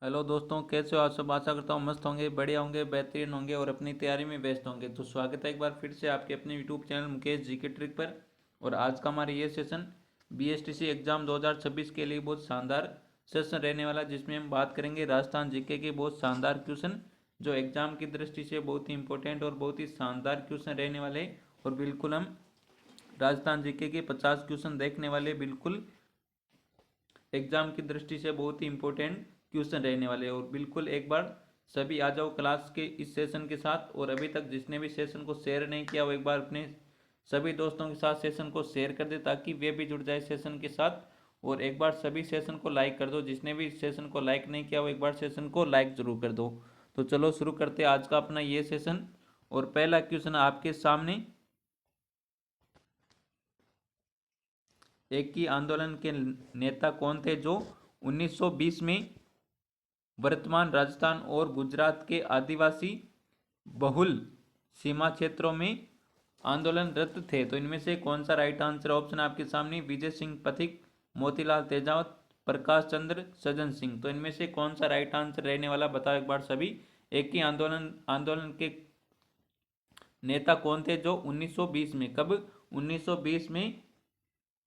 Hello दोस्तों, कैसे हो आप सब। आशा करता हूँ मस्त होंगे, बढ़िया होंगे, बेहतरीन होंगे और अपनी तैयारी में व्यस्त होंगे। तो स्वागत है एक बार फिर से आपके अपने यूट्यूब चैनल मुकेश जी के ट्रिक पर। और आज का हमारा ये सेशन बीएसटीसी एग्जाम 2026 के लिए बहुत शानदार सेशन रहने वाला है, जिसमें हम बात करेंगे राजस्थान जीके के बहुत शानदार क्वेश्चन, जो एग्जाम की दृष्टि से बहुत ही इंपॉर्टेंट और बहुत ही शानदार क्वेश्चन रहने वाले हैं। और बिल्कुल हम राजस्थान जीके के 50 क्वेश्चन देखने वाले, बिल्कुल एग्जाम की दृष्टि से बहुत ही इंपॉर्टेंट क्वेश्चन रहने वाले हैं। और बिल्कुल एक बार सभी आ जाओ क्लास के इस सेशन के साथ। और अभी तक जिसने भी सेशन को शेयर नहीं किया वो एक बार अपने सभी दोस्तों के साथ सेशन को शेयर कर दे, ताकि वे भी जुड़ जाए सेशन के साथ। और एक बार सभी सेशन को लाइक कर दो, जिसने भी सेशन को लाइक नहीं किया वो एक बार सेशन को लाइक जरूर कर दो। तो चलो शुरू करते हैं आज का अपना ये सेशन। और पहला क्वेश्चन आपके सामने, एक ही आंदोलन के नेता कौन थे जो 1920 में वर्तमान राजस्थान और गुजरात के आदिवासी बहुल सीमा क्षेत्रों में आंदोलनरत थे? तो इनमें से कौन सा राइट आंसर ऑप्शन आपके सामने, विजय सिंह पथिक, मोतीलाल तेजावत, प्रकाश चंद्र, सज्जन सिंह। तो इनमें से कौन सा राइट आंसर रहने वाला, बताओ एक बार सभी। एक ही आंदोलन आंदोलन के नेता कौन थे जो 1920 में, कब, 1920 में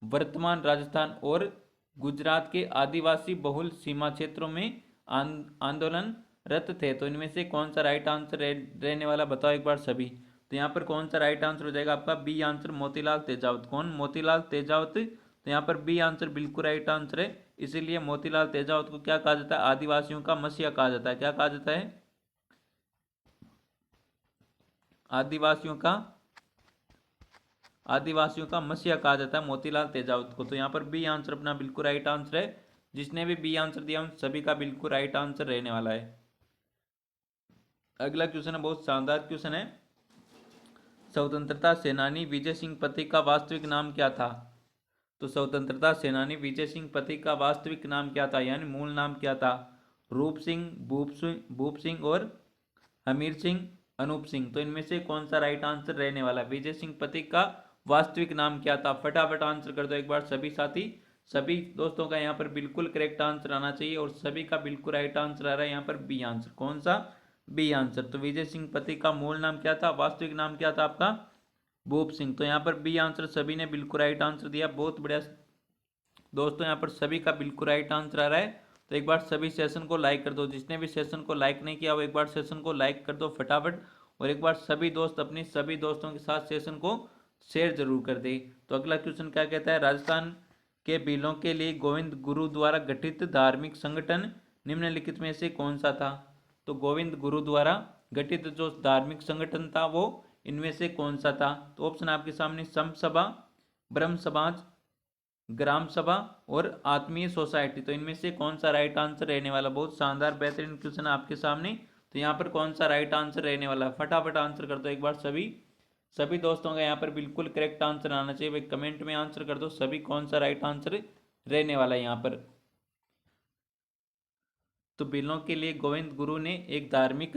वर्तमान राजस्थान और गुजरात के आदिवासी बहुल सीमा क्षेत्रों में आंदोलन रत थे? तो इनमें से कौन सा राइट आंसर रहने वाला, बताओ एक बार सभी। तो यहाँ पर कौन सा राइट आंसर हो जाएगा आपका, बी आंसर, मोतीलाल तेजावत। कौन, मोतीलाल तेजावत। तो यहाँ पर बी आंसर बिल्कुल राइट आंसर है। इसीलिए मोतीलाल तेजावत को क्या कहा जाता है, आदिवासियों का मसीहा कहा जाता है। क्या कहा जाता है, आदिवासियों का आदिवासियों का मसीहा कहा जाता है मोतीलाल तेजावत को। तो यहाँ पर बी आंसर अपना बिल्कुल राइट आंसर है। जिसने भी बी आंसर दिया उन सभी का बिल्कुल राइट आंसर रहने वाला है। अगला क्वेश्चन है, बहुत शानदार क्वेश्चन है। स्वतंत्रता सेनानी विजय सिंह पथिक का वास्तविक नाम क्या था? तो स्वतंत्रता सेनानी विजय सिंह पथिक का वास्तविक नाम क्या था, यानी मूल नाम क्या था? रूप सिंह, भूप सिंह और हमीर सिंह, अनूप सिंह। तो इनमें से कौन सा राइट आंसर रहने वाला है? विजय सिंह पथिक का वास्तविक नाम क्या था? फटाफट आंसर कर दो एक बार सभी साथी। सभी दोस्तों का यहाँ पर बिल्कुल करेक्ट आंसर आना चाहिए। और सभी का बिल्कुल राइट आंसर आ रहा है यहाँ पर बी आंसर। कौन सा, बी आंसर। तो विजय सिंह पथिक का मूल नाम क्या था, वास्तविक नाम क्या था आपका? भूप सिंह। तो यहाँ पर बी आंसर सभी ने बिल्कुल राइट आंसर दिया। बहुत बढ़िया दोस्तों, यहाँ पर सभी का बिल्कुल राइट आंसर आ रहा है। तो एक बार सभी सेशन को लाइक कर दो, जिसने भी सेशन को लाइक नहीं किया वो एक बार सेशन को लाइक कर दो फटाफट। और एक बार सभी दोस्त अपनी सभी दोस्तों के साथ सेशन को शेयर जरूर कर दे। तो अगला क्वेश्चन क्या कहता है, राजस्थान के बिलों के लिए गोविंद गुरु द्वारा गठित धार्मिक संगठन निम्नलिखित में से कौन सा था? तो गोविंद गुरु द्वारा गठित जो धार्मिक संगठन था वो इनमें से कौन सा था? तो ऑप्शन आपके सामने, संत सभा, ब्रह्म समाज, ग्राम सभा और आत्मीय सोसाइटी। तो इनमें से कौन सा राइट आंसर रहने वाला? बहुत शानदार बेहतरीन क्वेश्चन आपके सामने। तो यहाँ पर कौन सा राइट आंसर रहने वाला, फटाफट आंसर कर दो एक बार सभी। सभी दोस्तों का यहाँ पर बिल्कुल करेक्ट आंसर आना चाहिए। भाई कमेंट में आंसर कर दो सभी, कौन सा राइट आंसर रहने वाला है यहाँ पर। तो बिलों के लिए गोविंद गुरु ने एक धार्मिक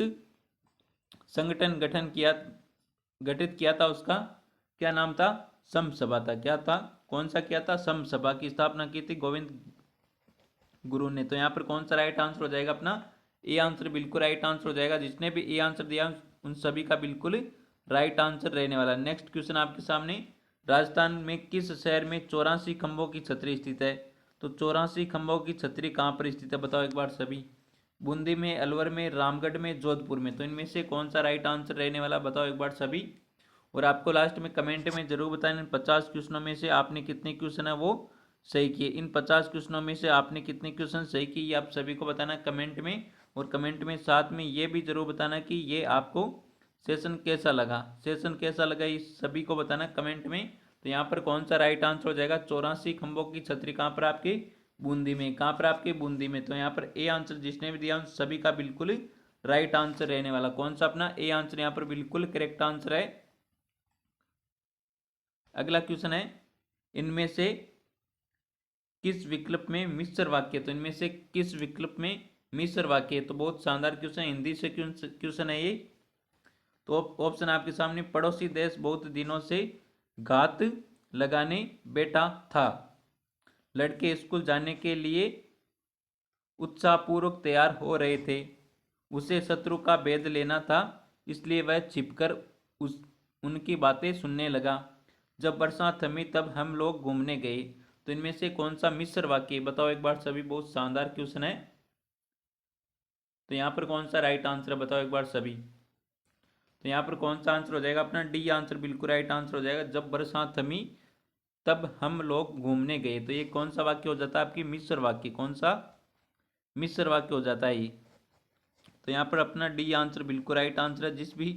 संगठन गठित किया था। उसका क्या नाम था? सम सभा था। क्या था, कौन सा किया था? सम सभा की स्थापना की थी गोविंद गुरु ने। तो यहाँ पर कौन सा राइट आंसर हो जाएगा अपना? ए आंसर बिल्कुल राइट आंसर हो जाएगा। जिसने भी ए आंसर दिया उन सभी का बिल्कुल राइट आंसर रहने वाला। नेक्स्ट क्वेश्चन आपके सामने, राजस्थान में किस शहर में 84 खंभों की छतरी स्थित है? तो 84 खंभों की छतरी कहाँ पर स्थित है, बताओ एक बार सभी। बूंदी में, अलवर में, रामगढ़ में, जोधपुर में। तो इनमें से कौन सा राइट आंसर रहने वाला, बताओ एक बार सभी। और आपको लास्ट में कमेंट में जरूर बताना इन 50 क्वेश्चनों में से आपने कितने क्वेश्चन है वो सही किए। इन 50 क्वेश्चनों में से आपने कितने क्वेश्चन सही किए ये आप सभी को बताना कमेंट में। और कमेंट में साथ में ये भी जरूर बताना कि ये आपको सेशन कैसा लगा, सेशन कैसा लगा, ये सभी को बताना कमेंट में। तो यहाँ पर कौन सा राइट आंसर हो जाएगा, 84 खंभों की छतरी कहाँ पर आपकी? बूंदी में। कहाँ पर आपकी? बूंदी में। तो यहाँ पर ए आंसर जिसने भी दिया उन सभी का बिल्कुल राइट आंसर रहने वाला। कौन सा अपना ए आंसर यहाँ पर बिल्कुल करेक्ट आंसर है। अगला क्वेश्चन है, इनमें से किस विकल्प में मिश्र वाक्य? तो इनमें से किस विकल्प में मिश्र वाक्य? तो बहुत शानदार क्वेश्चन, हिंदी से क्वेश्चन है ये। तो ऑप्शन आपके सामने, पड़ोसी देश बहुत दिनों से घात लगाने बैठा था, लड़के स्कूल जाने के लिए उत्साहपूर्वक तैयार हो रहे थे। उसे शत्रु का भेद लेना था, इसलिए वह छिपकर उनकी बातें सुनने लगा। जब बरसात थमी तब हम लोग घूमने गए। तो इनमें से कौन सा मिश्र वाक्य बताओ एक बार सभी, बहुत शानदार क्वेश्चन है। तो यहाँ पर कौन सा राइट आंसर है बताओ एक बार सभी। तो यहाँ पर कौन सा आंसर हो जाएगा अपना, डी आंसर बिल्कुल राइट आंसर हो जाएगा। जब बरसात थमी तब हम लोग घूमने गए। तो ये कौन सा वाक्य हो जाता है आपकी, मिश्र वाक्य। कौन सा मिश्र वाक्य हो जाता है ये। तो यहाँ पर अपना डी आंसर बिल्कुल राइट आंसर है। जिस भी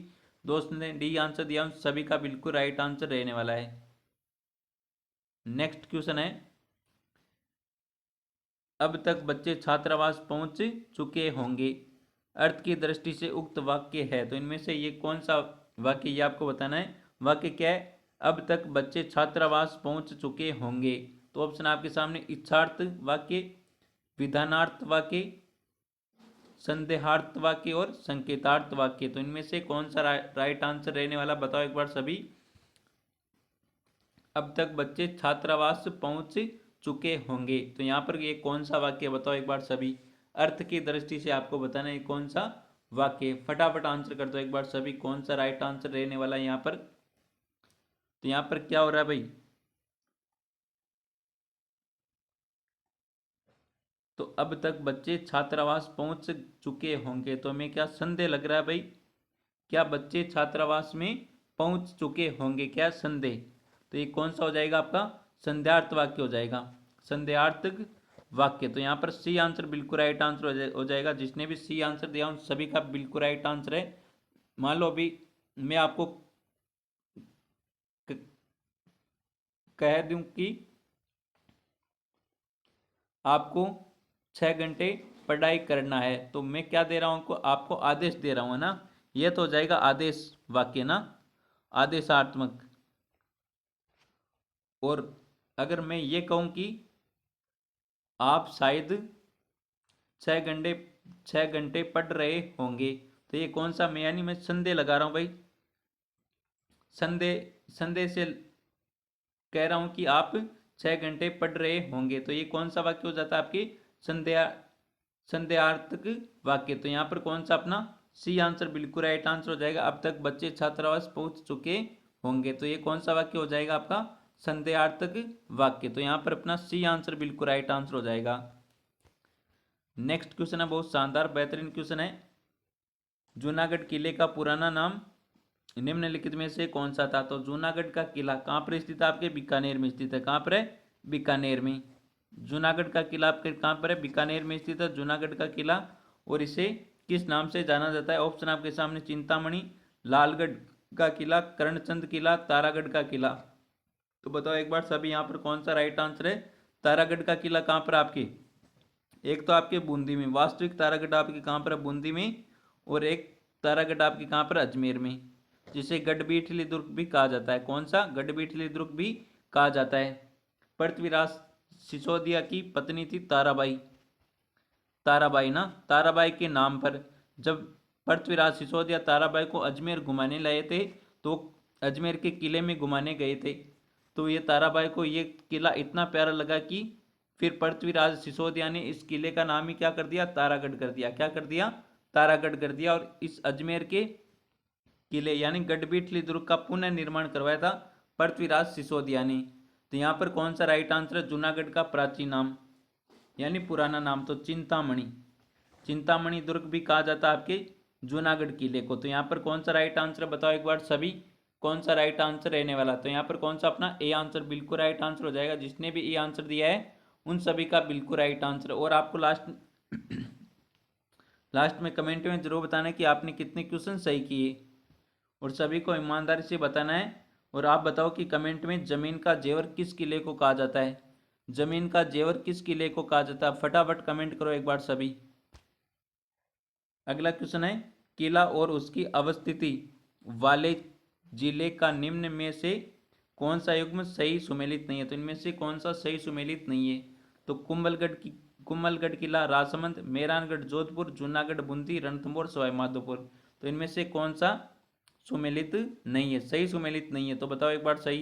दोस्त ने डी आंसर दिया उन सभी का बिल्कुल राइट आंसर रहने वाला है। नेक्स्ट क्वेश्चन है, अब तक बच्चे छात्रावास पहुंच चुके होंगे, अर्थ की दृष्टि से उक्त वाक्य है। तो इनमें से ये कौन सा वाक्य, ये आपको बताना है। वाक्य क्या है, अब तक बच्चे छात्रावास पहुंच चुके होंगे। तो ऑप्शन आपके सामने, इच्छार्थ वाक्य, विधानार्थ वाक्य, संदेहार्थ वाक्य और संकेतार्थ वाक्य। तो इनमें से कौन सा राइट आंसर रहने वाला बताओ एक बार सभी। अब तक बच्चे छात्रावास पहुंच चुके होंगे। तो यहाँ पर ये कौन सा वाक्य बताओ एक बार सभी। अर्थ की दृष्टि से आपको बताना है कौन सा वाक्य। फटाफट आंसर कर दो एक बार सभी, कौन सा राइट आंसर रहने वाला है यहाँ पर। तो यहाँ पर क्या हो रहा है भाई, तो अब तक बच्चे छात्रावास पहुंच चुके होंगे। तो हमें क्या संदेह लग रहा है भाई, क्या बच्चे छात्रावास में पहुंच चुके होंगे, क्या संदेह। तो ये कौन सा हो जाएगा आपका, संदेहार्थ वाक्य हो जाएगा, संदेहार्थक वाक्य। तो यहाँ पर सी आंसर बिल्कुल राइट आंसर हो जाएगा। जिसने भी सी आंसर दिया उन सभी का बिल्कुल राइट आंसर है। मान लो अभी मैं आपको कह दूं कि आपको 6 घंटे पढ़ाई करना है, तो मैं क्या दे रहा हूं आपको आदेश दे रहा हूं ना, यह तो हो जाएगा आदेश वाक्य ना, आदेशात्मक। और अगर मैं ये कहूं कि आप शायद 6 घंटे 6 घंटे पढ़ रहे होंगे, तो ये कौन सा, मैं यानी मैं संदेह लगा रहा हूं भाई, संदेह से कह रहा हूं कि आप 6 घंटे पढ़ रहे होंगे। तो ये कौन सा वाक्य हो जाता है आपकी, संदेहार्थक वाक्य। तो यहाँ पर कौन सा अपना सी आंसर बिल्कुल राइट आंसर हो जाएगा। अब तक बच्चे छात्रावास पहुंच चुके होंगे। तो ये कौन सा वाक्य हो जाएगा आपका, संदेहार्थक वाक्य। तो यहाँ पर अपना सी आंसर बिल्कुल राइट आंसर हो जाएगा। नेक्स्ट क्वेश्चन है, बहुत शानदार बेहतरीन क्वेश्चन है। जूनागढ़ किले का पुराना नाम निम्नलिखित में से कौन सा था। तो जूनागढ़ का किला कहाँ पर स्थित है आपके, बीकानेर में स्थित है। कहाँ पर है, बीकानेर में। जूनागढ़ का किला आपके कहाँ पर है, बीकानेर में स्थित है जूनागढ़ का किला। और इसे किस नाम से जाना जाता है। ऑप्शन आपके सामने, चिंतामणि, लालगढ़ का किला, करणचंद किला, तारागढ़ का किला। तो बताओ एक बार सभी यहाँ पर कौन सा राइट आंसर है। तारागढ़ का किला कहाँ पर आपके, एक तो आपके बूंदी में, वास्तविक तारागढ़ आपके कहाँ पर है, बूंदी में। और एक तारागढ़ आपके कहाँ पर, अजमेर में, जिसे गढ़बीठली दुर्ग भी कहा जाता है। कौन सा, गढ़बीठली दुर्ग भी कहा जाता है। पृथ्वीराज सिसोदिया की पत्नी थी ताराबाई, ताराबाई ना, ताराबाई के नाम पर जब पृथ्वीराज सिसोदिया ताराबाई को अजमेर घुमाने लाए थे, तो अजमेर के किले में घुमाने गए थे, तो ये ताराबाई को ये किला इतना प्यारा लगा कि फिर पृथ्वीराज सिसोदिया ने इस किले का नाम ही क्या कर दिया, तारागढ़ कर दिया। क्या कर दिया, तारागढ़ कर दिया। और इस अजमेर के किले यानी गढ़बीठली दुर्ग का पुनः निर्माण करवाया था पृथ्वीराज सिसोदिया ने। तो यहाँ पर कौन सा राइट आंसर है, जूनागढ़ का प्राचीन नाम यानी पुराना नाम तो चिंतामणि, चिंतामणि दुर्ग भी कहा जाता है आपके जूनागढ़ किले को। तो यहाँ पर कौन सा राइट आंसर बताओ एक बार सभी, कौन सा राइट आंसर रहने वाला। तो यहाँ पर कौन सा अपना ए आंसर बिल्कुल राइट आंसर हो जाएगा। जिसने भी ए आंसर दिया है उन सभी का बिल्कुल राइट आंसर। और आपको लास्ट में कमेंट में जरूर बताना है कि आपने कितने क्वेश्चन सही किए, और सभी को ईमानदारी से बताना है। और आप बताओ कि कमेंट में जमीन का जेवर किस किले को कहा जाता है, जमीन का जेवर किस किले को कहा जाता है। फटाफट कमेंट करो एक बार सभी। अगला क्वेश्चन है, किला और उसकी अवस्थिति वाले जिले का निम्न में से कौन सा युग्म सही सुमेलित नहीं है। तो इनमें से कौन सा सही सुमेलित नहीं है। तो कुंभलगढ़ किला, राजसमंद, मेहरानगढ़, जोधपुर, जूनागढ़, बूंदी, रणथंभौर, सवाई माधोपुर। तो इनमें से कौन सा सुमेलित नहीं है, सही सुमेलित नहीं है। तो बताओ एक बार सही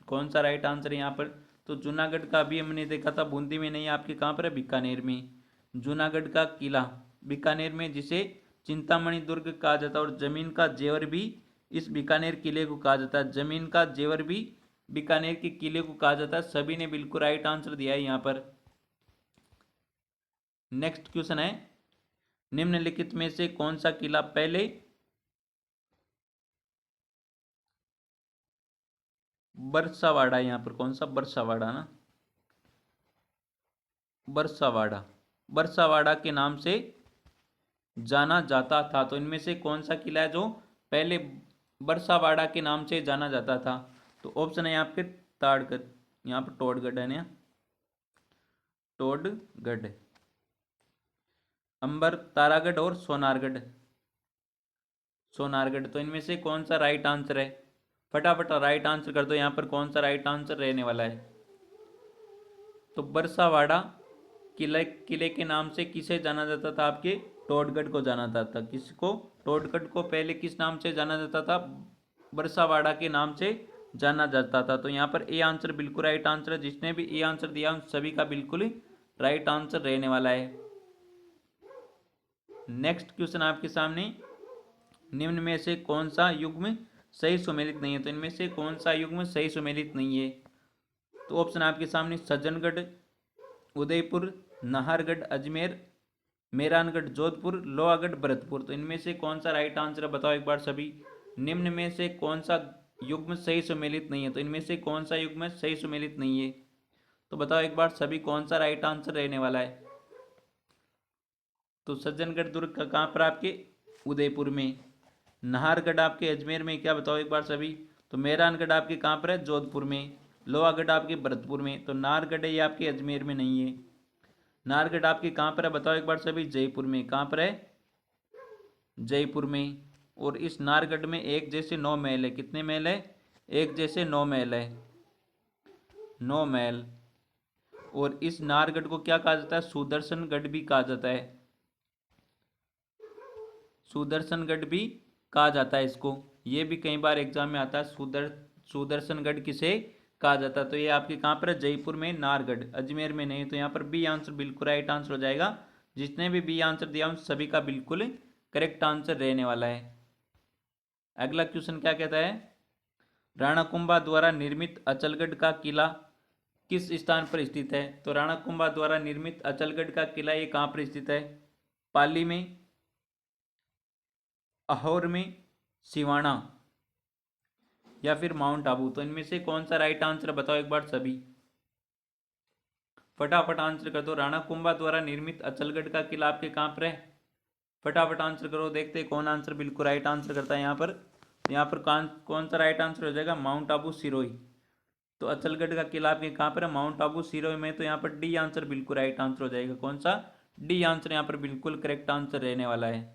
कौन सा राइट आंसर है यहाँ पर। तो जूनागढ़ का भी हमने देखा था, बूंदी में नहीं, आपके कहाँ पर है, बीकानेर में। जूनागढ़ का किला बीकानेर में, जिसे चिंतामणि दुर्ग कहा जाता है, और जमीन का जेवर भी इस बीकानेर किले को कहा जाता है। जमीन का जेवर भी बीकानेर के किले को कहा जाता है। सभी ने बिल्कुल राइट आंसर दिया है यहाँ पर। नेक्स्ट क्वेश्चन है, निम्नलिखित में से कौन सा किला पहले बरसावाड़ा, यहाँ पर कौन सा बरसावाड़ा ना, बरसावाड़ा, बरसावाड़ा के नाम से जाना जाता था। तो इनमें से कौन सा किला है जो पहले बरसावाड़ा के नाम से जाना जाता था? तो ऑप्शन है यहाँ पे ताड़गढ़, यहाँ पर टोडगढ़ है ना, टोडगढ़, अंबर, तारागढ़ और सोनारगढ़, सोनारगढ़। तो इनमें से कौन सा राइट आंसर है? फटाफट राइट आंसर कर दो, यहाँ पर कौन सा राइट आंसर रहने वाला है? तो बरसावाड़ा किले के नाम से किसे जाना जाता था? आपके टोडगढ़ को जाना जाता था। किसको? टोडगढ़ को पहले किस नाम से जाना जाता था? बरसावाड़ा के नाम से जाना जाता था। तो यहाँ पर ए आंसर बिल्कुल राइट आंसर है। जिसने भी ए आंसर दिया उन सभी का बिल्कुल राइट आंसर रहने वाला है। नेक्स्ट क्वेश्चन आपके सामने, निम्न में से कौन सा युग्म सही सुमेलित नहीं है? तो इनमें से कौन सा युग्म सही सुमेलित नहीं है? तो ऑप्शन आपके सामने सज्जनगढ़, उदयपुर, नाहरगढ़, अजमेर, मेहरानगढ़, जोधपुर, लोहागढ़, भरतपुर। तो इनमें से कौन सा राइट आंसर है? बताओ एक बार सभी। निम्न में से कौन सा युग्म सही सुमेलित नहीं है? तो इनमें से कौन सा युग्म सही सुमेलित नहीं है? तो बताओ एक बार सभी कौन सा राइट आंसर रहने वाला है? तो सज्जनगढ़ दुर्ग का कहाँ पर? आपके उदयपुर में। नाहरगढ़ आपके अजमेर में क्या? बताओ एक बार सभी। तो मेहरानगढ़ आपके कहाँ पर है? जोधपुर में। लोहागढ़ आपके भरतपुर में। तो नाहरगढ़ ये आपके अजमेर में नहीं है। नाहरगढ़ आपके कहाँ पर है? बताओ एक बार सभी। जयपुर में। कहाँ पर है? जयपुर में। और इस नाहरगढ़ में एक जैसे 9 महल है। कितने महल है? एक जैसे 9 महल है, 9 महल। और इस नाहरगढ़ को क्या कहा जाता है? सुदर्शनगढ़ भी कहा जाता है। सुदर्शनगढ़ भी कहा जाता है इसको। ये भी कई बार एग्जाम में आता है। सुदर्शनगढ़ किसे कहा जाता है? तो ये आपके कहाँ पर है? जयपुर में, नाहरगढ़, अजमेर में नहीं। तो यहाँ पर बी आंसर बिल्कुल राइट आंसर हो जाएगा। जिसने भी बी आंसर दिया उन सभी का बिल्कुल करेक्ट आंसर रहने वाला है। अगला क्वेश्चन क्या कहता है, राणा कुंभा द्वारा निर्मित अचलगढ़ का किला किस स्थान पर स्थित है? तो राणा कुंभा द्वारा निर्मित अचलगढ़ का किला ये कहाँ पर स्थित है? पाली में, अहोर में, सिवाना या फिर माउंट आबू। तो इनमें से कौन सा राइट आंसर बताओ एक बार सभी। फटाफट आंसर कर दो। राणा कुंभा द्वारा निर्मित अचलगढ़ का किला आपके कहाँ पर है? फटाफट आंसर करो, देखते हैं कौन आंसर बिल्कुल राइट आंसर करता है। यहाँ पर कौन सा राइट आंसर हो जाएगा? माउंट आबू सिरोही। तो अचलगढ़ का किला आपके कहाँ पर है? माउंट आबू सिरोही में। तो यहाँ पर डी आंसर बिल्कुल राइट आंसर हो जाएगा। कौन सा? डी आंसर यहाँ पर बिल्कुल करेक्ट आंसर रहने वाला है।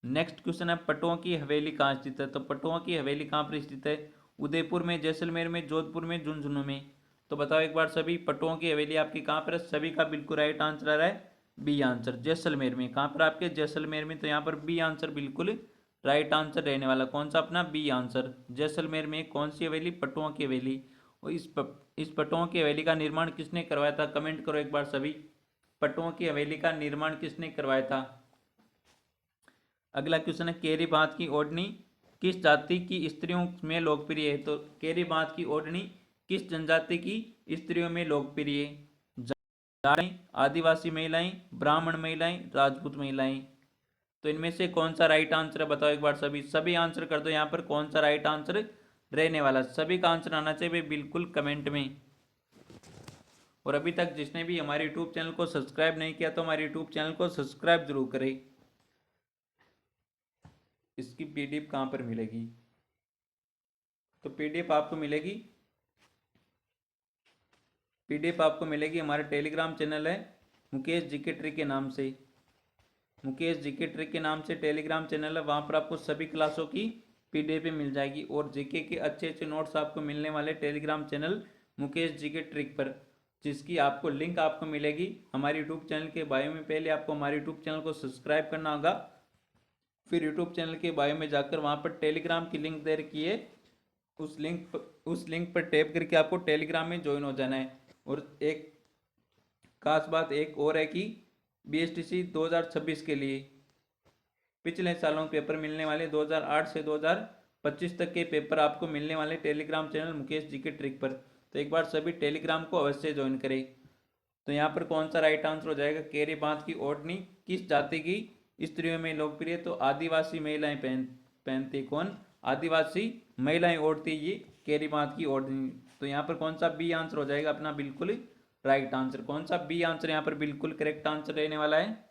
नेक्स्ट क्वेश्चन है, पटुआ की हवेली कहाँ स्थित है? तो पटुआ की हवेली कहाँ पर स्थित है? उदयपुर में, जैसलमेर में, जोधपुर में, झुंझुनू में। तो बताओ एक बार सभी, पटुआ की हवेली आपकी कहाँ पर है? सभी का बिल्कुल राइट आंसर आ रहा है बी आंसर, जैसलमेर में। कहाँ पर आपके? जैसलमेर में। तो यहाँ पर बी आंसर बिल्कुल राइट आंसर रहने वाला। कौन सा? अपना बी आंसर। जैसलमेर में कौन सी हवेली? पटुआ की हवेली। और इस पटुआ की हवेली का निर्माण किसने करवाया था? कमेंट करो एक बार सभी। पटुआ की हवेली का निर्माण किसने करवाया था? अगला क्वेश्चन है, केरी बांध की ओढ़नी किस जाति की स्त्रियों में लोकप्रिय है? तो केरी बांध की ओढ़नी किस जनजाति की स्त्रियों में लोकप्रिय है? जाट, आदिवासी महिलाएं, ब्राह्मण महिलाएं, राजपूत महिलाएं। तो इनमें से कौन सा राइट आंसर है? बताओ एक बार सभी। सभी आंसर कर दो यहाँ पर। कौन सा राइट आंसर रहने वाला? सभी का आंसर आना चाहिए बिल्कुल कमेंट में। और अभी तक जिसने भी हमारे यूट्यूब चैनल को सब्सक्राइब नहीं किया तो हमारे यूट्यूब चैनल को सब्सक्राइब जरूर करें। इसकी पीडीएफ कहाँ पर मिलेगी? तो पीडीएफ आपको मिलेगी हमारे टेलीग्राम चैनल है मुकेश जीके ट्रिक के नाम से। मुकेश जीके ट्रिक के नाम से टेलीग्राम चैनल है। वहाँ पर आपको सभी क्लासों की पीडीएफ मिल जाएगी और जीके के अच्छे अच्छे नोट्स आपको मिलने वाले Telegram channel Mukesh GK trick पर, जिसकी आपको लिंक आपको मिलेगी हमारे यूट्यूब चैनल के बायो में। पहले आपको हमारे यूट्यूब चैनल को सब्सक्राइब करना होगा, फिर यूट्यूब चैनल के बायो में जाकर वहाँ पर टेलीग्राम की लिंक दे रखी है, उस लिंक पर टैप करके आपको टेलीग्राम में ज्वाइन हो जाना है। और एक खास बात एक और है कि BSTC 2026 के लिए पिछले सालों के पेपर मिलने वाले 2008 से 2025 तक के पेपर आपको मिलने वाले टेलीग्राम चैनल मुकेश जी के ट्रिक पर। तो एक बार सभी टेलीग्राम को अवश्य ज्वाइन करें। तो यहाँ पर कौन सा राइट आंसर हो जाएगा, केरी बांध की ओढ़नी किस जाति की स्त्रियों में लोकप्रिय, तो आदिवासी महिलाएं पहनती। कौन, आदिवासी महिलाएं ओढ़ती ये केरी बांध की ओढ़नी। तो यहाँ पर कौन सा बी आंसर हो जाएगा अपना बिल्कुल राइट आंसर। कौन सा बी आंसर यहाँ पर बिल्कुल करेक्ट आंसर रहने वाला है।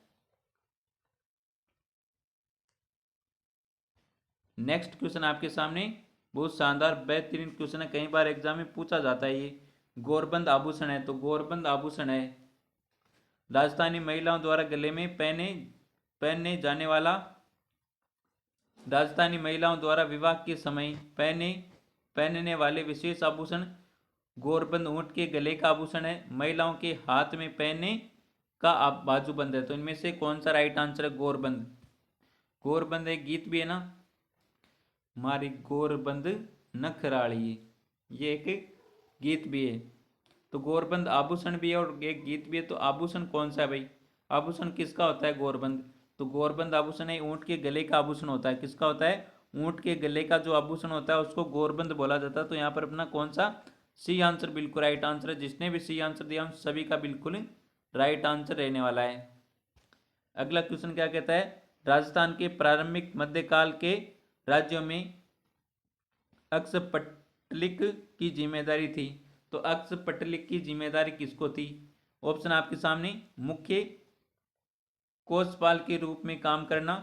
नेक्स्ट क्वेश्चन आपके सामने बहुत शानदार बेहतरीन क्वेश्चन है, कई बार एग्जाम में पूछा जाता है ये। गोरबंद आभूषण है, तो गोरबंद आभूषण है राजस्थानी महिलाओं द्वारा गले में पहनने जाने वाला, राजस्थानी महिलाओं द्वारा विवाह के समय पहनने वाले विशेष आभूषण गोरबंद ऊंट के गले का आभूषण है, महिलाओं के हाथ में पहनने का बाजूबंद है। तो इनमें से कौन सा राइट आंसर है, गोरबंद। गोरबंद एक गीत भी है ना, मारी गोरबंद नखराली, ये एक गीत भी है। तो गोरबंद आभूषण भी है और एक गीत भी है। तो आभूषण कौन सा है भाई, आभूषण किसका होता है, गोरबंद। तो गोरबंद आभूषण है ऊंट के गले का आभूषण होता है। किसका होता है, ऊंट के गले का जो आभूषण होता है उसको गोरबंद बोला जाता है। तो यहाँ पर अपना कौन सा सी आंसर बिल्कुल राइट आंसर है। जिसने भी सी आंसर दिया उन सभी का बिल्कुल राइट आंसर रहने वाला है। अगला क्वेश्चन क्या कहता है, राजस्थान के प्रारंभिक मध्यकाल के राज्यों में अक्षपटलिक की जिम्मेदारी थी। तो अक्षपटलिक की जिम्मेदारी किसको थी। ऑप्शन आपके सामने, मुख्य कोषपाल के रूप में काम करना,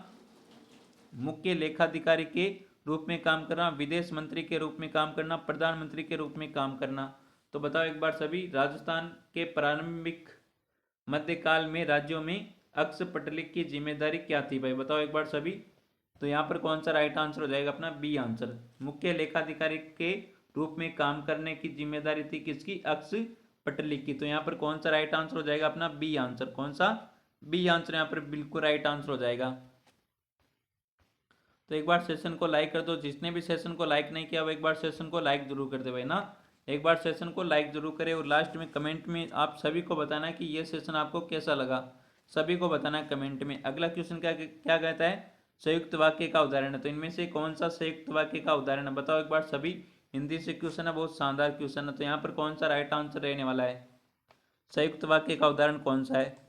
मुख्य लेखाधिकारी के रूप में काम करना, विदेश मंत्री के रूप में काम करना, प्रधानमंत्री के रूप में काम करना। तो बताओ एक बार सभी, राजस्थान के प्रारंभिक मध्यकाल में राज्यों में अक्षपटलिक की जिम्मेदारी क्या थी भाई, बताओ एक बार सभी। तो यहाँ पर कौन सा राइट आंसर हो जाएगा अपना बी आंसर, मुख्य लेखाधिकारी के रूप में काम करने की जिम्मेदारी थी किसकी, अक्षपटलिक की। तो यहाँ पर कौन सा राइट आंसर हो जाएगा अपना बी आंसर। कौन सा बी आंसर यहाँ पर बिल्कुल राइट आंसर हो जाएगा। तो एक बार सेशन को लाइक कर दो, जिसने भी सेशन को लाइक नहीं किया वो एक बार सेशन को लाइक जरूर कर दे भाई ना, एक बार सेशन को लाइक जरूर करें। और लास्ट में कमेंट में आप सभी को बताना है कि ये सेशन आपको कैसा लगा, सभी को बताना है कमेंट में। अगला क्वेश्चन क्या क्या कहता है, संयुक्त वाक्य का उदाहरण है। तो इनमें से कौन सा संयुक्त वाक्य का उदाहरण है, बताओ एक बार सभी। हिंदी से क्वेश्चन है, बहुत शानदार क्वेश्चन है। तो यहाँ पर कौन सा राइट आंसर रहने वाला है, संयुक्त वाक्य का उदाहरण कौन सा है।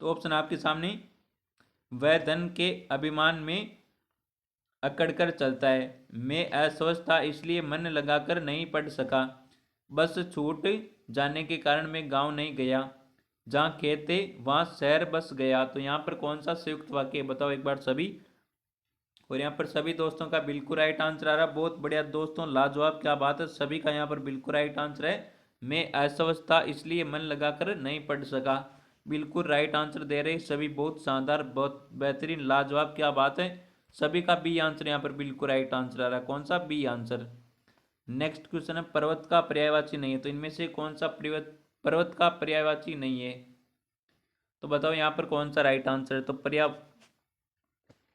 तो ऑप्शन आपके सामने, वह धन के अभिमान में अकड़कर चलता है, मैं अस्वस्थ था इसलिए मन लगाकर नहीं पढ़ सका, बस छूट जाने के कारण मैं गांव नहीं गया, जहाँ खेत थे वहाँ शहर बस गया। तो यहाँ पर कौन सा संयुक्त वाक्य बताओ एक बार सभी। और यहाँ पर सभी दोस्तों का बिल्कुल राइट आंसर आ रहा, बहुत बढ़िया दोस्तों, लाजवाब, क्या बात है, सभी का यहाँ पर बिल्कुल राइट आंसर है, मैं अस्वस्थ था इसलिए मन लगाकर नहीं पढ़ सका। बिल्कुल राइट आंसर दे रहे सभी, बहुत शानदार, बहुत बेहतरीन, लाजवाब, क्या बात है, सभी का बी आंसर यहाँ पर बिल्कुल राइट आंसर आ रहा है। कौन सा बी आंसर। नेक्स्ट क्वेश्चन है, पर्वत का पर्यायवाची नहीं है। तो इनमें से कौन सा पर्वत का पर्यायवाची नहीं है, तो बताओ यहाँ पर कौन सा राइट आंसर है। तो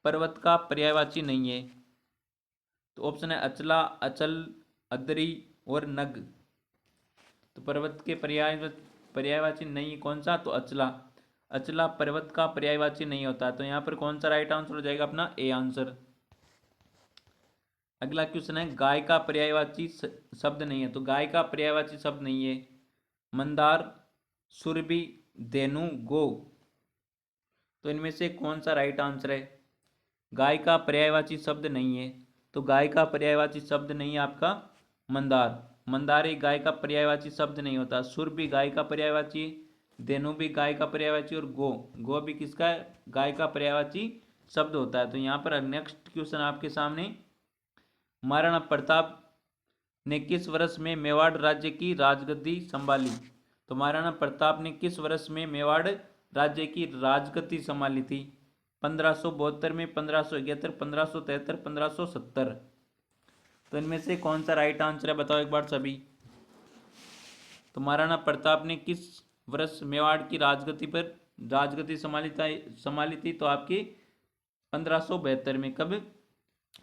पर्वत का पर्यायवाची नहीं है। तो ऑप्शन है अचला, अचल, अदरी और नग। तो पर्वत के पर्यायवाची नहीं कौन सा, तो अचला। अचला पर्वत का पर्यायवाची नहीं होता। तो यहाँ पर कौन सा राइट आंसर हो जाएगा अपना ए आंसर। अगला क्वेश्चन है, गाय का पर्यायवाची शब्द नहीं है। तो गाय का पर्यायवाची शब्द नहीं है, मंदार, सुरभि, धेनु, गो। तो इनमें से कौन सा राइट आंसर है, गाय का पर्यायवाची शब्द नहीं है। तो गाय का पर्यायवाची शब्द नहीं है आपका मंदार, मंदार एक गाय का पर्यायवाची शब्द नहीं होता। सुर भी गाय का पर्यायवाची, धेनु भी गाय का पर्यायवाची और गो भी किसका है, गाय का पर्यायवाची शब्द होता है। तो यहाँ पर नेक्स्ट क्वेश्चन आपके सामने, महाराणा प्रताप ने किस वर्ष में मेवाड़ राज्य की राजगद्दी संभाली। तो महाराणा प्रताप ने किस वर्ष में मेवाड़ राज्य की राजगद्दी संभाली थी, 1572 में, 1571, 1573, 1570। तो इनमें से कौन सा राइट आंसर है बताओ एक बार सभी। तो महाराणा प्रताप ने किस वर्ष मेवाड़ की राजगद्दी संभाली थी, तो आपकी 1572 में। कब,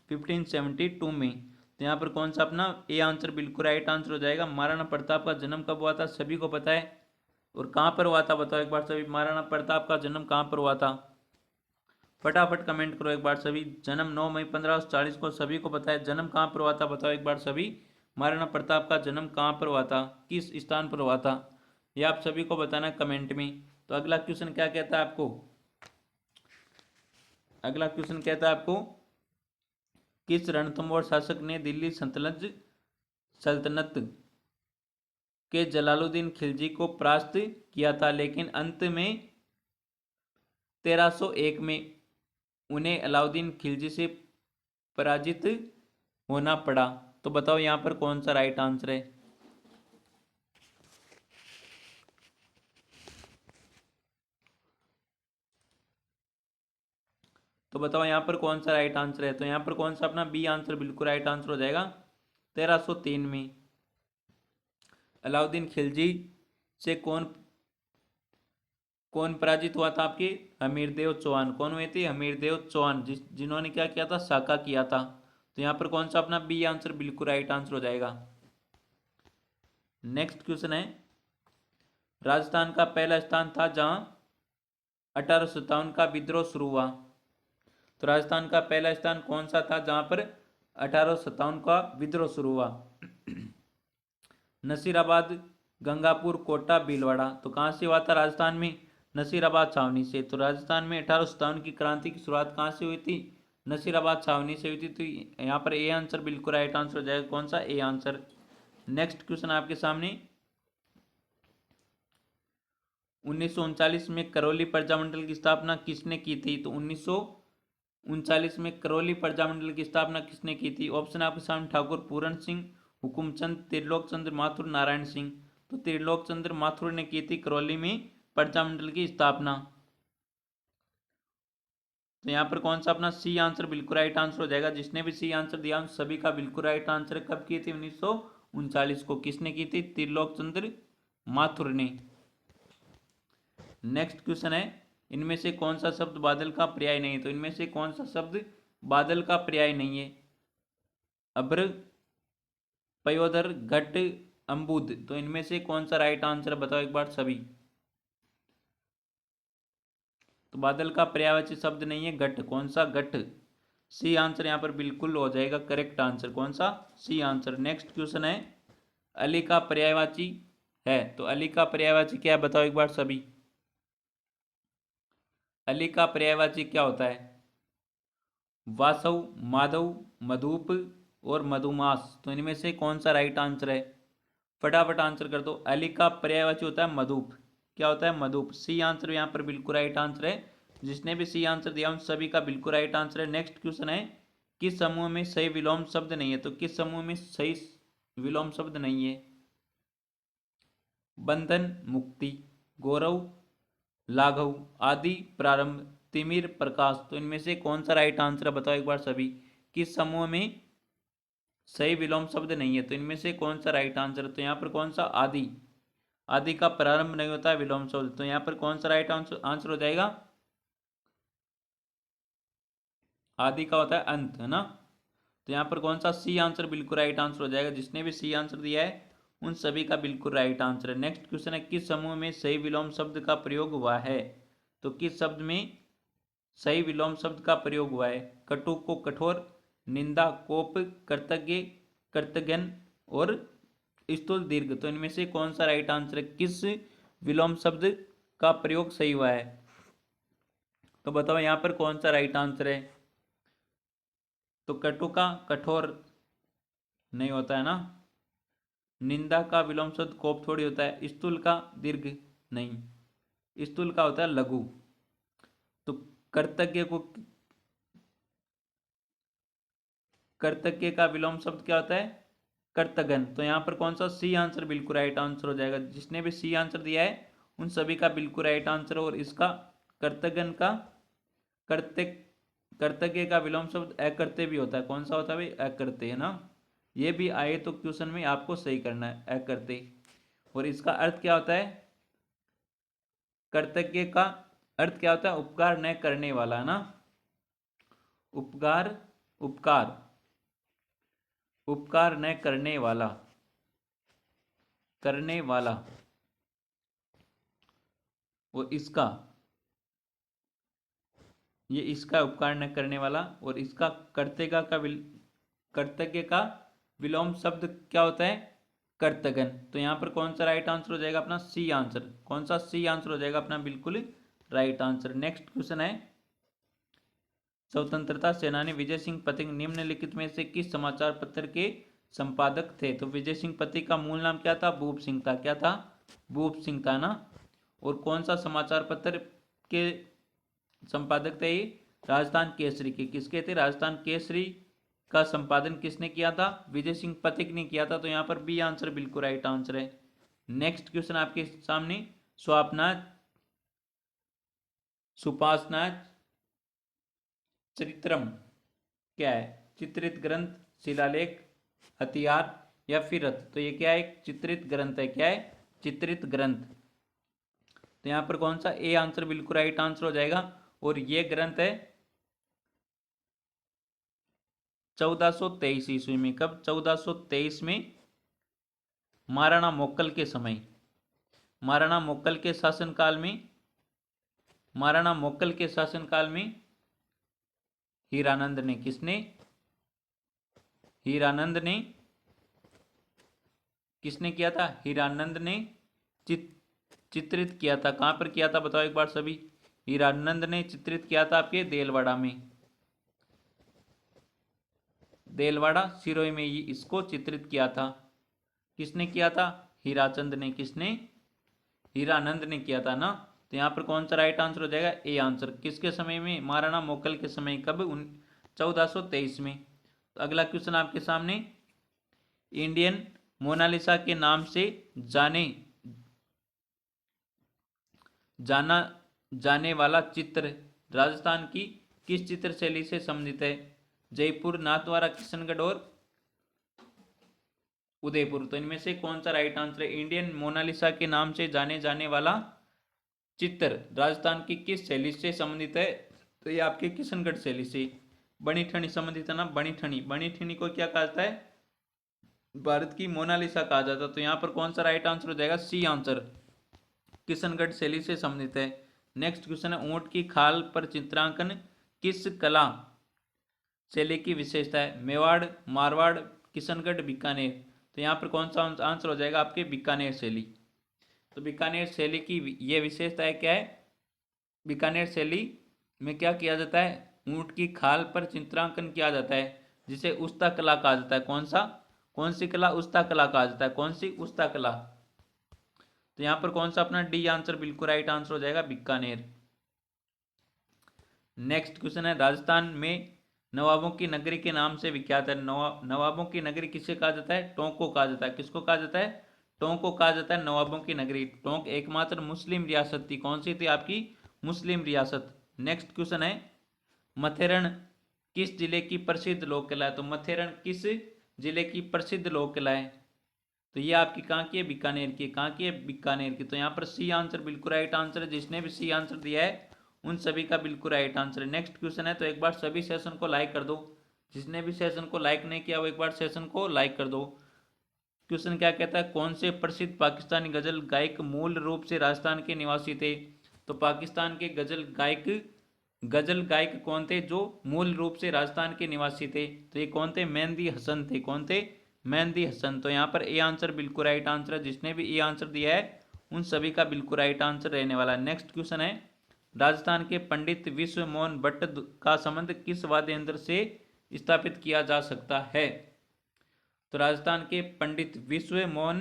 1572 में। तो यहाँ पर कौन सा अपना ए आंसर बिल्कुल राइट आंसर हो जाएगा। महाराणा प्रताप का जन्म कब हुआ था, सभी को पता है। और कहाँ पर हुआ था बताओ एक बार सभी, महाराणा प्रताप का जन्म कहाँ पर हुआ था, फटाफट कमेंट करो एक बार सभी। जन्म 9 मई 1540 को, सभी को पता है। जन्म कहाँ पर हुआ था बताओ एक बार सभी, महाराणा प्रताप का जन्म कहाँ पर हुआ था, किस स्थान पर हुआ था, ये आप सभी को बताना कमेंट में। तो अगला क्वेश्चन क्या कहता है आपको, अगला क्वेश्चन कहता है आपको, किस रणथंभौर शासक ने दिल्ली सल्तनत के जलालुद्दीन खिलजी को परास्त किया था, लेकिन अंत में 1301 में उन्हें अलाउद्दीन खिलजी से पराजित होना पड़ा। तो बताओ यहाँ पर कौन सा राइट आंसर है। तो बताओ यहाँ पर कौन सा राइट आंसर है। तो यहाँ पर कौन सा अपना बी आंसर बिल्कुल राइट आंसर हो जाएगा। 1303 में अलाउद्दीन खिलजी से कौन कौन पराजित हुआ था, आपके हमीरदेव चौहान। कौन हुए थे, हमीरदेव चौहान, जिन्होंने क्या किया था, साका किया था। तो यहाँ पर कौन सा अपना बी आंसर बिल्कुल राइट आंसर हो जाएगा। नेक्स्ट क्वेश्चन है, राजस्थान का पहला स्थान था जहां 1857 का विद्रोह शुरू हुआ। तो राजस्थान का पहला स्थान कौन सा था जहां पर 1857 का विद्रोह शुरू हुआ। नसीराबाद, गंगापुर, कोटा, भीलवाड़ा। तो कहाँ से हुआ था राजस्थान में, नसीराबाद छावनी से। तो राजस्थान में 1857 की क्रांति की शुरुआत कहाँ से हुई थी, नसीराबाद छावनी से हुई थी। तो यहाँ पर ए आंसर बिल्कुल राइट आंसर हो जाएगा, कौन सा, ए आंसर। नेक्स्ट क्वेश्चन आपके सामने, 1939 में करौली प्रजामंडल की स्थापना किसने की थी। तो 1939 में करौली प्रजामंडल की स्थापना किसने की थी। ऑप्शन आपके सामने, ठाकुर पूरण सिंह, हुकुमचंद, त्रिलोक चंद्र माथुर, नारायण सिंह। तो त्रिलोक चंद्र माथुर ने की थी करौली में प्रजामंडल की स्थापना। तो यहाँ पर कौन सा अपना सी आंसर बिल्कुल राइट आंसर हो जाएगा। जिसने भी सी आंसर दिया उन सभी का बिल्कुल राइट आंसर। कब की थी, 1939 को। किसने की थी, त्रिलोक चंद्र माथुर ने। नेक्स्ट क्वेश्चन है, इनमें से कौन सा शब्द बादल का पर्याय नहीं है। तो इनमें से कौन सा शब्द बादल का पर्याय नहीं है, अब्र, पयोधर, घट, अम्बुद। तो इनमें से कौन सा राइट आंसर बताओ एक बार सभी। तो बादल का पर्यायवाची शब्द नहीं है घट, कौन सा, घट। सी आंसर यहाँ पर बिल्कुल हो जाएगा करेक्ट आंसर, कौन सा, सी आंसर। नेक्स्ट क्वेश्चन है, अली का पर्यायवाची है। तो अली का पर्यायवाची क्या है बताओ एक बार सभी। अली का पर्यायवाची क्या होता है, वासव, माधव, मधुप और मधुमास। तो इनमें से कौन सा राइट आंसर है, फटाफट आंसर कर दो। अली का पर्यायवाची होता है मधुप, क्या होता है, मधुप। सी आंसर यहाँ पर बिल्कुल राइट आंसर है। जिसने भी सी आंसर दिया उन सभी का बिल्कुल राइट आंसर है। नेक्स्ट क्वेश्चन है, किस समूह में सही विलोम शब्द नहीं है। तो किस समूह में सही विलोम शब्द नहीं है, बंधन, मुक्ति, गौरव, लाघव, आदि, प्रारंभ, तिमिर, प्रकाश। तो इनमें से कौन सा राइट आंसर है बताओ एक बार सभी। किस समूह में सही विलोम शब्द नहीं है। तो इनमें से कौन सा राइट आंसर है। तो यहाँ पर कौन सा, आदि। आदि का प्रारंभ नहीं होता है विलोम शब्द। तो यहाँ पर कौन सा राइट आंसर हो जाएगा, आदि का होता है अंत, है ना। तो यहाँ पर कौन सा, सी आंसर बिल्कुल राइट आंसर हो जाएगा। जिसने भी सी आंसर दिया है उन सभी का बिल्कुल राइट आंसर है। नेक्स्ट क्वेश्चन है, किस समूह में सही विलोम शब्द का प्रयोग हुआ है। तो किस शब्द में सही विलोम शब्द का प्रयोग हुआ है, कटु को कठोर, निंदा, कोप, कर्तज्ञ, कर्तज्ञन और स्थूल दीर्घ। तो इनमें से कौन सा राइट आंसर है, किस विलोम शब्द का प्रयोग सही हुआ है। तो बताओ यहाँ पर कौन सा राइट आंसर है। तो कटु का कठोर नहीं होता है ना, निंदा का विलोम शब्द कोप थोड़ी होता है, स्थूल का दीर्घ नहीं, स्थूल का होता है लघु। तो कर्तज्ञ को, कर्तज्ञ का विलोम शब्द क्या होता है, कर्तगन। तो यहाँ पर कौन सा, सी आंसर बिल्कुल राइट आंसर हो जाएगा। जिसने भी सी आंसर दिया है उन सभी का बिल्कुल राइट आंसर। और इसका कर्तगन का, कर्त्य, कर्तज्ञ का विलोम शब्द अकर्त्य भी होता है। कौन सा होता है भाई, अकर्त्य, है ना। ये भी आए तो क्वेश्चन में आपको सही करना है, अकर्त्य। और इसका अर्थ क्या होता है, कर्तज्ञ का अर्थ क्या होता है, उपकार न करने वाला, है ना, उपकार, उपकार। उपकार न करने वाला, करने वाला, और इसका, ये इसका उपकार न करने वाला, और इसका कर्तज्ञ का विलोम शब्द क्या होता है? कर्तगन। तो यहाँ पर कौन सा राइट आंसर हो जाएगा अपना? C answer. कौन सा? सी आंसर हो जाएगा अपना बिल्कुल राइट आंसर। नेक्स्ट क्वेश्चन है, स्वतंत्रता सेनानी विजय सिंह पथिक निम्नलिखित में से किस समाचार पत्र के संपादक थे? तो विजय सिंह पथिक का मूल नाम क्या था? भूप सिंह था। क्या था? भूप सिंह था ना। और कौन सा समाचार पत्र के संपादक थे? राजस्थान केसरी के। किसके थे? राजस्थान केसरी का संपादन किसने किया था? विजय सिंह पथिक ने किया था। तो यहाँ पर बी आंसर बिल्कुल राइट आंसर है। नेक्स्ट क्वेश्चन आपके सामने, स्वापना सुपासना चरित्रम क्या है? चित्रित ग्रंथ, शिलालेख, हथियार या फिर रथ? तो ये क्या है? चित्रित ग्रंथ है। क्या है? चित्रित ग्रंथ। तो यहाँ पर कौन सा? ए आंसर बिल्कुल राइट आंसर हो जाएगा। और ये ग्रंथ है 1423 ईस्वी में। कब? 1423 में महाराणा मोक्कल के समय, महाराणा मोक्कल के शासनकाल में, महाराणा मोक्कल के शासनकाल में हीरानंद ने, किसने? हीरानंद ने किसने किया था? हीरानंद ने चित्रित किया था। कहां पर किया था बताओ एक बार सभी? हीरानंद ने चित्रित किया था आपके देलवाड़ा में, देलवाड़ा सिरोही में ही इसको चित्रित किया था। किसने किया था? हीराचंद ने। किसने? हीरानंद ने किया था ना। तो यहाँ पर कौन सा राइट आंसर हो जाएगा? A answer. किसके समय में? महाराणा मोक्कल के समय। कब? 1423 में। तो अगला क्वेश्चन आपके सामने, इंडियन मोनालिसा के नाम से जाने वाला चित्र राजस्थान की किस चित्र शैली से संबंधित है? जयपुर, नाथद्वारा, किशनगढ़ और उदयपुर। तो इनमें से कौन सा राइट आंसर है? इंडियन मोनालिसा के नाम से जाने जाने वाला चित्र राजस्थान की किस शैली से संबंधित है? तो ये आपके किशनगढ़ शैली से। बनी ठनी संबंधित है ना। बनी ठनी, बनी ठनी को क्या कहा जाता है? भारत की मोनालिसा कहा जाता है। तो यहाँ पर कौन सा राइट आंसर हो जाएगा? C answer. किशनगढ़ शैली से संबंधित है। नेक्स्ट क्वेश्चन है, ऊंट की खाल पर चित्रांकन किस कला शैली की विशेषता है? मेवाड़, मारवाड़, किशनगढ़, बीकानेर। तो यहाँ पर कौन सा आंसर हो जाएगा? आपके बीकानेर शैली। तो बीकानेर शैली की ये विशेषता है क्या है? बीकानेर शैली में क्या किया जाता है? ऊंट की खाल पर चित्रांकन किया जाता है, जिसे उस्ता कला कहा जाता है। कौन सा? कौन सी कला? उस्ता कला कहा जाता है। कौन सी? उस्ता कला। तो यहाँ पर कौन सा अपना डी आंसर बिल्कुल राइट आंसर हो जाएगा? बीकानेर। नेक्स्ट क्वेश्चन है, राजस्थान में नवाबों की नगरी के नाम से विख्यात है। नवाबों की नगरी किसे कहा जाता है? टोंक को कहा जाता है। किसको कहा जाता है? टोंक को कहा जाता है नवाबों की नगरी। टोंक एकमात्र मुस्लिम रियासत थी। कौन सी थी? आपकी मुस्लिम रियासत। नेक्स्ट क्वेश्चन है, मथेरण किस जिले की प्रसिद्ध लोक कला है? तो मथेरण किस जिले की प्रसिद्ध लोक कला है? तो ये आपकी कहाँ की है? बीकानेर की। कहाँ की है? बीकानेर की। तो यहाँ पर सी आंसर बिल्कुल राइट आंसर है। जिसने भी सी आंसर दिया है उन सभी का बिल्कुल राइट आंसर है। नेक्स्ट क्वेश्चन है, तो एक बार सभी सेशन को लाइक कर दो। जिसने भी सेशन को लाइक नहीं किया वो एक बार सेशन को लाइक कर दो। क्वेश्चन क्या कहता है, कौन से प्रसिद्ध पाकिस्तानी गजल गायक मूल रूप से राजस्थान के निवासी थे? तो पाकिस्तान के गजल गायक कौन थे जो मूल रूप से राजस्थान के निवासी थे? तो ये कौन थे? मेहंदी हसन थे। कौन थे? मेहंदी हसन। तो यहाँ पर ए आंसर बिल्कुल राइट आंसर है। जिसने भी ए आंसर दिया है उन सभी का बिल्कुल राइट आंसर रहने वाला है। नेक्स्ट क्वेश्चन है, राजस्थान के पंडित विश्व मोहन भट्ट का संबंध किस वाद्य यंत्र से स्थापित किया जा सकता है? तो राजस्थान के पंडित विश्व मोहन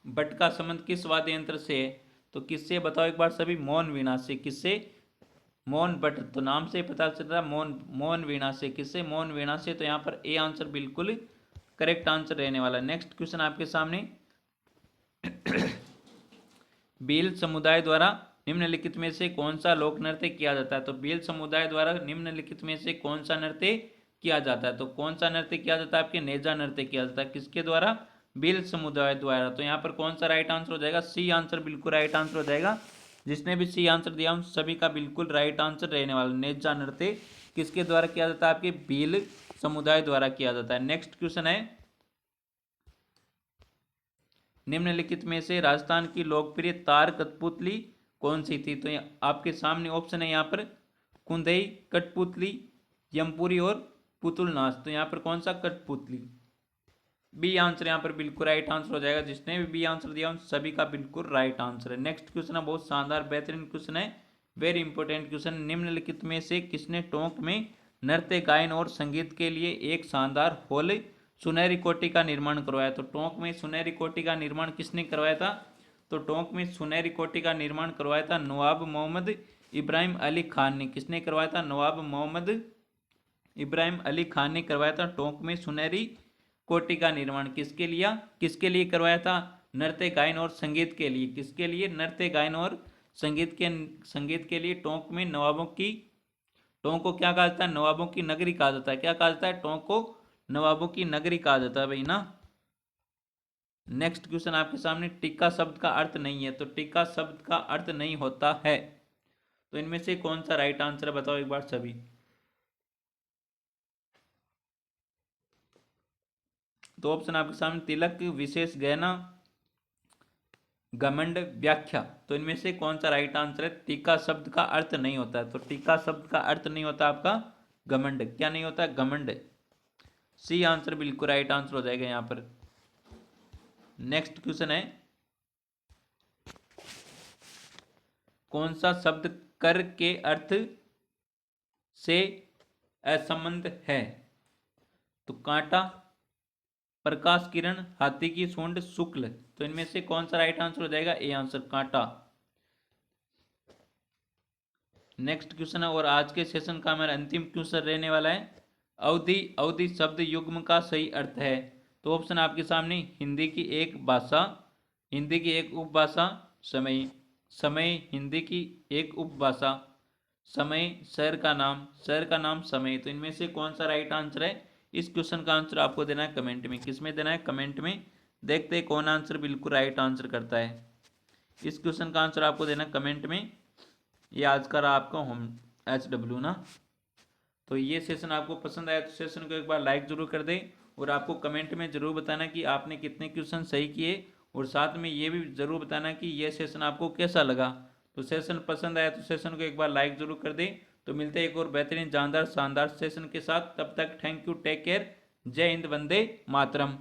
भट्ट का संबंध किस वाद्य यंत्र से है? तो किससे बताओ एक बार सभी? मोहन वीणा से। किससे? मोहन भट्ट। तो नाम से पता चल रहा है मोहन वीणा से। किससे? मोहन वीणा से। तो यहाँ पर ए आंसर बिल्कुल करेक्ट आंसर रहने वाला है। नेक्स्ट क्वेश्चन आपके सामने, भील समुदाय द्वारा निम्नलिखित में से कौन सा लोक नृत्य किया जाता है? तो भील समुदाय द्वारा निम्नलिखित में से कौन सा नृत्य किया जाता है? तो कौन सा नृत्य किया जाता है? आपके नेजा नृत्य किया जाता है। किसके द्वारा? भील समुदाय द्वारा। तो यहाँ पर कौन सा राइट आंसर हो जाएगा? सी आंसर बिल्कुल राइट आंसर हो जाएगा। जिसने भी सी आंसर दिया उन सभी का बिल्कुल राइट आंसर रहने वाला, नेजा नृत्य किसके द्वारा किया जाता है? आपके भील समुदाय द्वारा किया जाता है। नेक्स्ट क्वेश्चन है, निम्नलिखित में से राजस्थान की लोकप्रिय तार कठपुतली कौन सी थी? तो आपके सामने ऑप्शन है यहाँ पर कुंदई, कठपुतली, यमपुरी और पुतुल नाच। तो यहाँ पर कौन सा? कठपुतली। बी आंसर यहाँ पर बिल्कुल राइट आंसर हो जाएगा। जिसने भी बी आंसर दिया उन सभी का बिल्कुल राइट आंसर है। नेक्स्ट क्वेश्चन है बहुत शानदार बेहतरीन क्वेश्चन है, वेरी इंपॉर्टेंट क्वेश्चन। निम्नलिखित में से किसने टोंक में नृत्य गायन और संगीत के लिए एक शानदार हॉल सुनहरी कोठी का निर्माण करवाया? तो टोंक में सुनहरी कोठी का निर्माण किसने करवाया था? तो टोंक में सुनहरी कोठी का निर्माण करवाया था नवाब मोहम्मद इब्राहिम अली खान ने। किसने करवाया था? नवाब मोहम्मद इब्राहिम अली खान ने करवाया था टोंक में सुनहरी कोठी का निर्माण। किसके लिए करवाया था? नृत्य गायन और संगीत के लिए। किसके लिए? नृत्य गायन और संगीत के लिए टोंक में टोंक को क्या कहा जाता है? नवाबों की नगरी कहा जाता है। क्या कहा जाता है? टोंक को नवाबों की नगरी कहा जाता है भाई ना। नेक्स्ट क्वेश्चन आपके सामने, टीका शब्द का अर्थ नहीं है। तो टीका शब्द का अर्थ नहीं होता है, तो इनमें से कौन सा राइट आंसर है? बताओ एक बार सभी। तो ऑप्शन आपके सामने, तिलक, विशेष गहना, घमंड, व्याख्या। तो इनमें से कौन सा राइट आंसर है? टीका शब्द का अर्थ नहीं होता है। तो टीका शब्द का अर्थ नहीं होता आपका घमंड। क्या नहीं होता? घमंड। सी आंसर बिल्कुल राइट आंसर हो जाएगा यहां पर। नेक्स्ट क्वेश्चन है, कौन सा शब्द कर के अर्थ से असंबद्ध है? तो कांटा, प्रकाश किरण, हाथी की सूंड, शुक्ल। तो इनमें से कौन सा राइट आंसर हो जाएगा? ए आंसर, कांटा। नेक्स्ट क्वेश्चन है और आज के सेशन का हमारा अंतिम क्वेश्चन रहने वाला है, अवधि शब्द युग्म का सही अर्थ है। तो ऑप्शन आपके सामने, हिंदी की एक भाषा, हिंदी की एक उपभाषा, समय हिंदी की एक उपभाषा, समय शहर का नाम समय। तो इनमें से कौन सा राइट आंसर है? इस क्वेश्चन का आंसर आपको देना है कमेंट में। किस में देना है? कमेंट में। देखते हैं कौन आंसर बिल्कुल राइट आंसर करता है। इस क्वेश्चन का आंसर आपको देना कमेंट में। ये आज का रहा आपका होम HW ना। तो ये सेशन आपको पसंद आया तो सेशन को एक बार लाइक जरूर कर दें और आपको कमेंट में जरूर बताना कि आपने कितने क्वेश्चन सही किए, और साथ में ये भी जरूर बताना कि ये सेशन आपको कैसा लगा। तो सेशन पसंद आया तो सेशन को एक बार लाइक जरूर कर दें। तो मिलते हैं एक और बेहतरीन जानदार शानदार सेशन के साथ। तब तक थैंक यू, टेक केयर, जय हिंद, वंदे मातरम।